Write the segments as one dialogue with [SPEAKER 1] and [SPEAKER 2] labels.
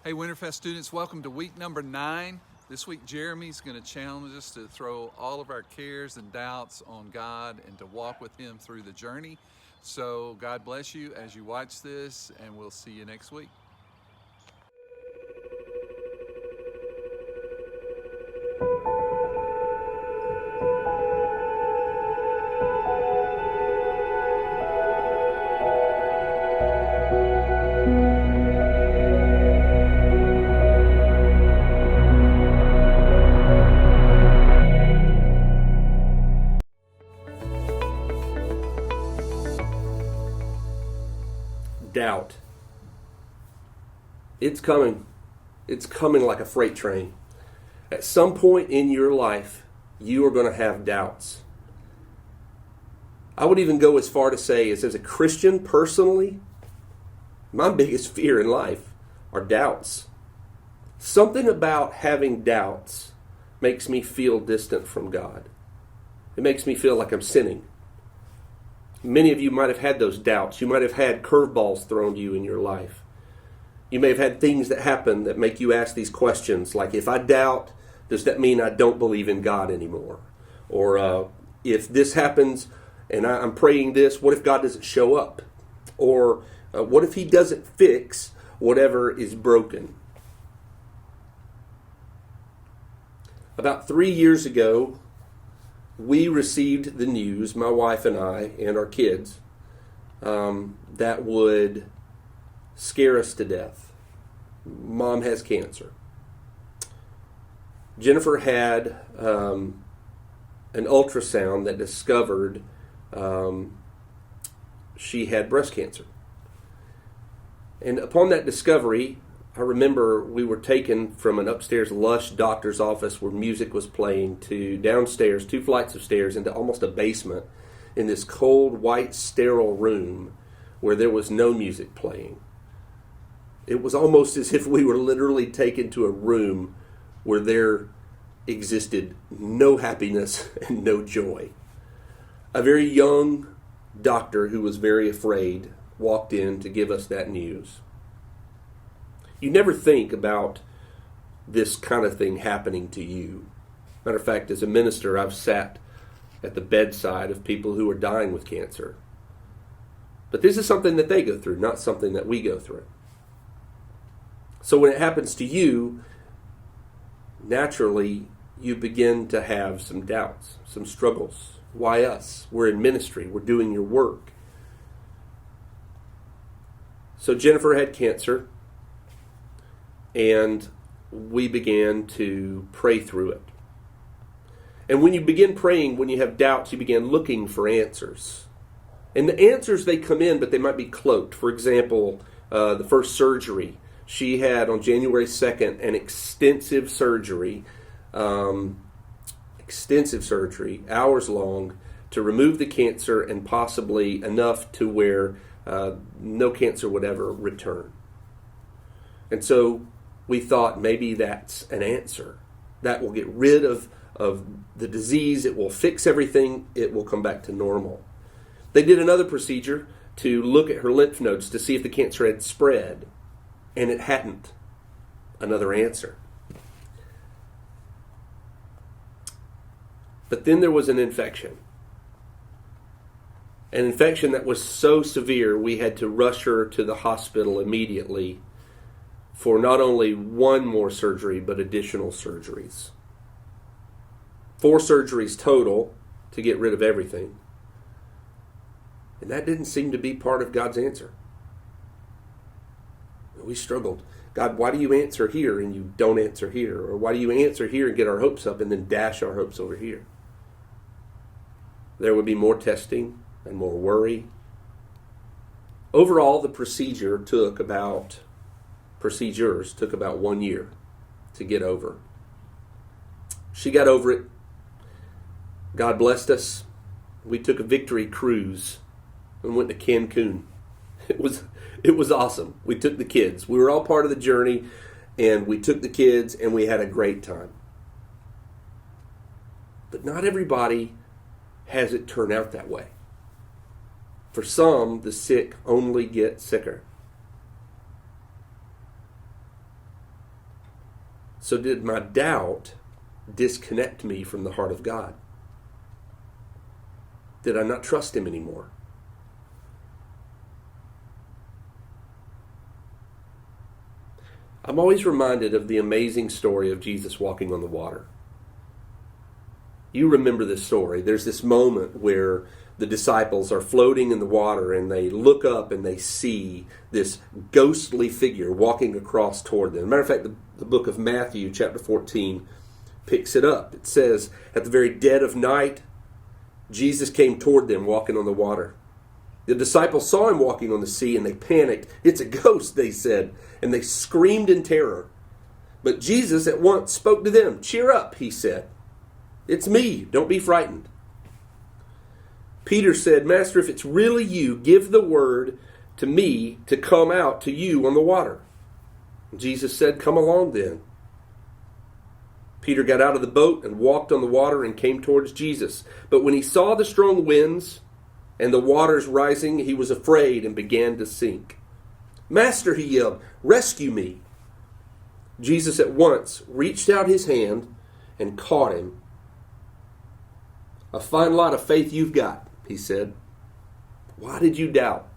[SPEAKER 1] Hey Winterfest students, welcome to week number 9. This week Jeremy's going to challenge us to throw all of our cares and doubts on God and to walk with Him through the journey. So God bless you as you watch this, and we'll see you next week.
[SPEAKER 2] Doubt. It's coming. It's coming like a freight train. At some point in your life, you are going to have doubts. I would even go as far to say, as a Christian personally, my biggest fear in life are doubts. Something about having doubts makes me feel distant from God. It makes me feel like I'm sinning. Many of you might have had those doubts. You might have had curveballs thrown to you in your life. You may have had things that happen that make you ask these questions, like, if I doubt, does that mean I don't believe in God anymore? Or if this happens and I'm praying this, what if God doesn't show up? Or what if He doesn't fix whatever is broken? About 3 years ago, we received the news, my wife and I and our kids, that would scare us to death. Mom has cancer. Jennifer had an ultrasound that discovered she had breast cancer. And upon that discovery, I remember we were taken from an upstairs lush doctor's office where music was playing to downstairs, 2 flights of stairs, into almost a basement in this cold, white, sterile room where there was no music playing. It was almost as if we were literally taken to a room where there existed no happiness and no joy. A very young doctor who was very afraid walked in to give us that news. You never think about this kind of thing happening to you. Matter of fact, as a minister, I've sat at the bedside of people who are dying with cancer. But this is something that they go through, not something that we go through. So when it happens to you, naturally, you begin to have some doubts, some struggles. Why us? We're in ministry. We're doing your work. So Jennifer had cancer. And we began to pray through it. And when you begin praying, when you have doubts, you begin looking for answers. And the answers, they come in, but they might be cloaked. For example, the first surgery. She had, on January 2nd, an extensive surgery, hours long, to remove the cancer and possibly enough to where no cancer would ever return. And so we thought maybe that's an answer. That will get rid of the disease. It will fix everything. It will come back to normal. They did another procedure to look at her lymph nodes to see if the cancer had spread. And it hadn't. Another answer. But then there was an infection. An infection that was so severe we had to rush her to the hospital immediately for not only one more surgery, but additional surgeries. 4 surgeries total to get rid of everything. And that didn't seem to be part of God's answer. We struggled. God, why do you answer here and you don't answer here? Or why do you answer here and get our hopes up and then dash our hopes over here? There would be more testing and more worry. Overall, the procedures took about 1 year to get over. She got over it. God blessed us. We took a victory cruise and went to Cancun. It was awesome. We took the kids. We were all part of the journey, and we took the kids, and we had a great time. But not everybody has it turn out that way. For some, the sick only get sicker. So did my doubt disconnect me from the heart of God? Did I not trust him anymore? I'm always reminded of the amazing story of Jesus walking on the water. You remember this story. There's this moment where the disciples are floating in the water and they look up and they see this ghostly figure walking across toward them. As a matter of fact, the book of Matthew, chapter 14, picks it up. It says, at the very dead of night, Jesus came toward them walking on the water. The disciples saw him walking on the sea and they panicked. It's a ghost, they said, and they screamed in terror. But Jesus at once spoke to them. Cheer up, he said. It's me. Don't be frightened. Peter said, Master, if it's really you, give the word to me to come out to you on the water. Jesus said, come along then. Peter got out of the boat and walked on the water and came towards Jesus. But when he saw the strong winds and the waters rising, he was afraid and began to sink. Master, he yelled, rescue me. Jesus at once reached out his hand and caught him. A fine lot of faith you've got, he said. Why did you doubt?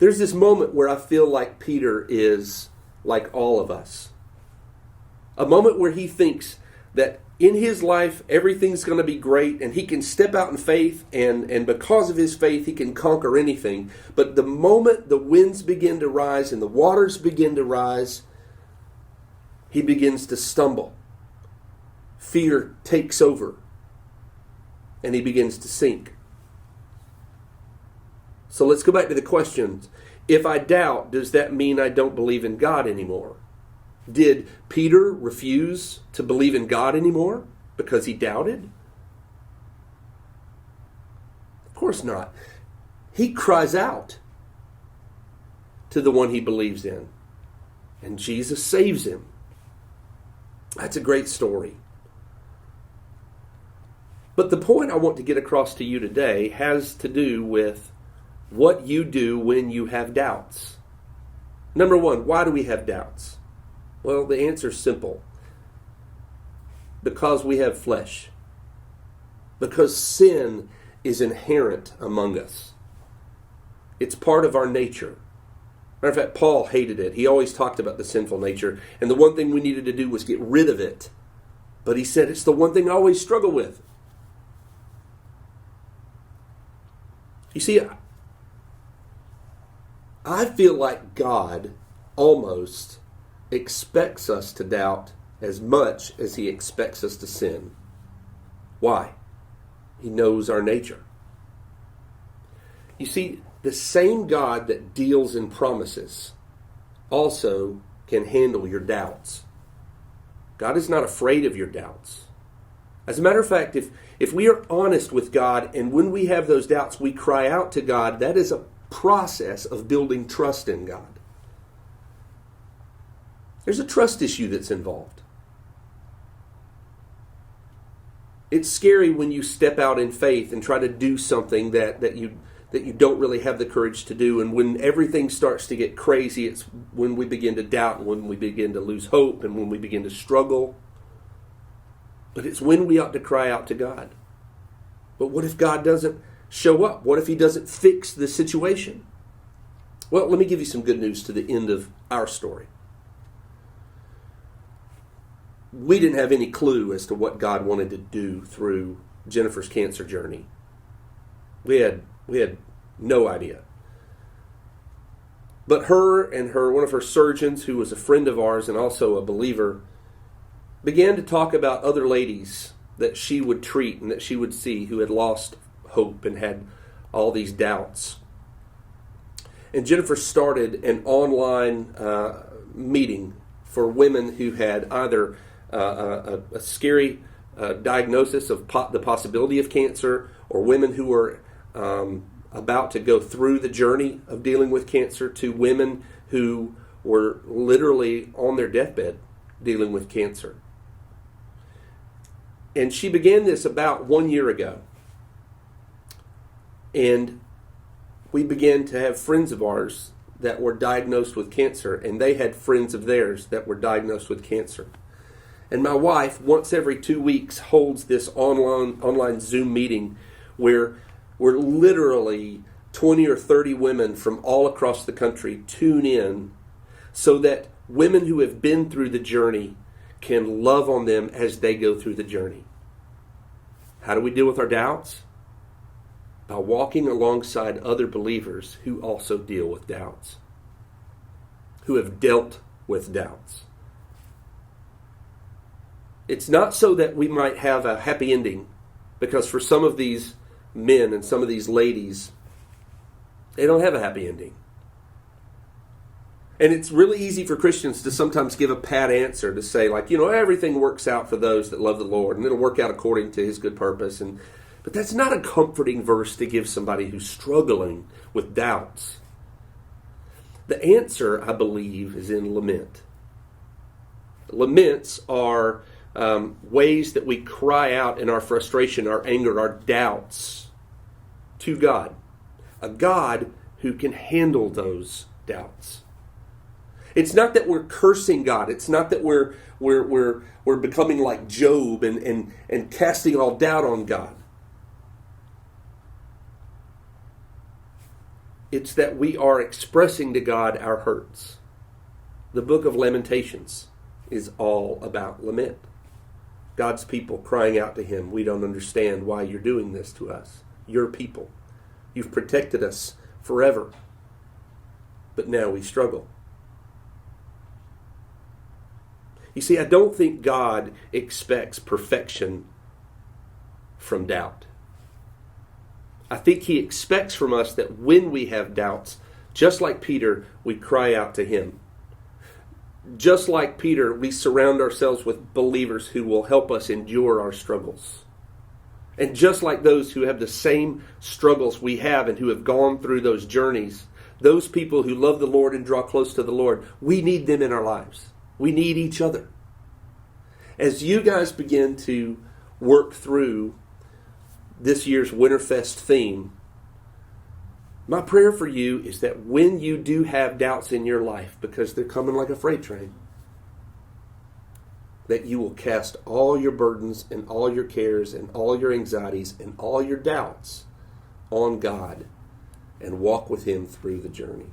[SPEAKER 2] There's this moment where I feel like Peter is like all of us. A moment where he thinks that in his life everything's going to be great and he can step out in faith and because of his faith he can conquer anything. But the moment the winds begin to rise and the waters begin to rise, he begins to stumble. Fear takes over and he begins to sink. So let's go back to the questions. If I doubt, does that mean I don't believe in God anymore? Did Peter refuse to believe in God anymore because he doubted? Of course not. He cries out to the one he believes in, and Jesus saves him. That's a great story. But the point I want to get across to you today has to do with what you do when you have doubts. Number one, why do we have doubts? Well, the answer is simple. Because we have flesh. Because sin is inherent among us. It's part of our nature. Matter of fact, Paul hated it. He always talked about the sinful nature. And the one thing we needed to do was get rid of it. But he said, it's the one thing I always struggle with. You see, I feel like God almost expects us to doubt as much as he expects us to sin. Why? He knows our nature. You see, the same God that deals in promises also can handle your doubts. God is not afraid of your doubts. As a matter of fact, if we are honest with God and when we have those doubts, we cry out to God, that is a process of building trust in God. There's a trust issue that's involved. It's scary when you step out in faith and try to do something that you don't really have the courage to do. And when everything starts to get crazy, it's when we begin to doubt, and when we begin to lose hope, and when we begin to struggle. But it's when we ought to cry out to God. But what if God doesn't show up? What if he doesn't fix the situation? Well, let me give you some good news to the end of our story. We didn't have any clue as to what God wanted to do through Jennifer's cancer journey. We had no idea. But one of her surgeons, who was a friend of ours and also a believer, began to talk about other ladies that she would treat and that she would see who had lost hope and had all these doubts. And Jennifer started an online meeting for women who had either a scary diagnosis of the possibility of cancer, or women who were about to go through the journey of dealing with cancer, to women who were literally on their deathbed dealing with cancer. And she began this about 1 year ago. And we began to have friends of ours that were diagnosed with cancer, and they had friends of theirs that were diagnosed with cancer. And my wife, once every 2 weeks, holds this online Zoom meeting where literally 20 or 30 women from all across the country tune in so that women who have been through the journey can love on them as they go through the journey. How do we deal with our doubts? By walking alongside other believers who also deal with doubts, who have dealt with doubts. It's not so that we might have a happy ending, because for some of these men and some of these ladies, they don't have a happy ending. And it's really easy for Christians to sometimes give a pat answer to say, like, everything works out for those that love the Lord, and it'll work out according to His good purpose. But that's not a comforting verse to give somebody who's struggling with doubts. The answer, I believe, is in lament. Laments are ways that we cry out in our frustration, our anger, our doubts to God. A God who can handle those doubts. It's not that we're cursing God. It's not that we're becoming like Job and casting all doubt on God. It's that we are expressing to God our hurts. The book of Lamentations is all about lament. God's people crying out to Him, "We don't understand why you're doing this to us. Your people. You've protected us forever. But now we struggle." You see, I don't think God expects perfection from doubt. I think He expects from us that when we have doubts, just like Peter, we cry out to Him. Just like Peter, we surround ourselves with believers who will help us endure our struggles. And just like those who have the same struggles we have and who have gone through those journeys, those people who love the Lord and draw close to the Lord, we need them in our lives. We need each other. As you guys begin to work through this year's Winterfest theme, my prayer for you is that when you do have doubts in your life, because they're coming like a freight train, that you will cast all your burdens and all your cares and all your anxieties and all your doubts on God and walk with Him through the journey.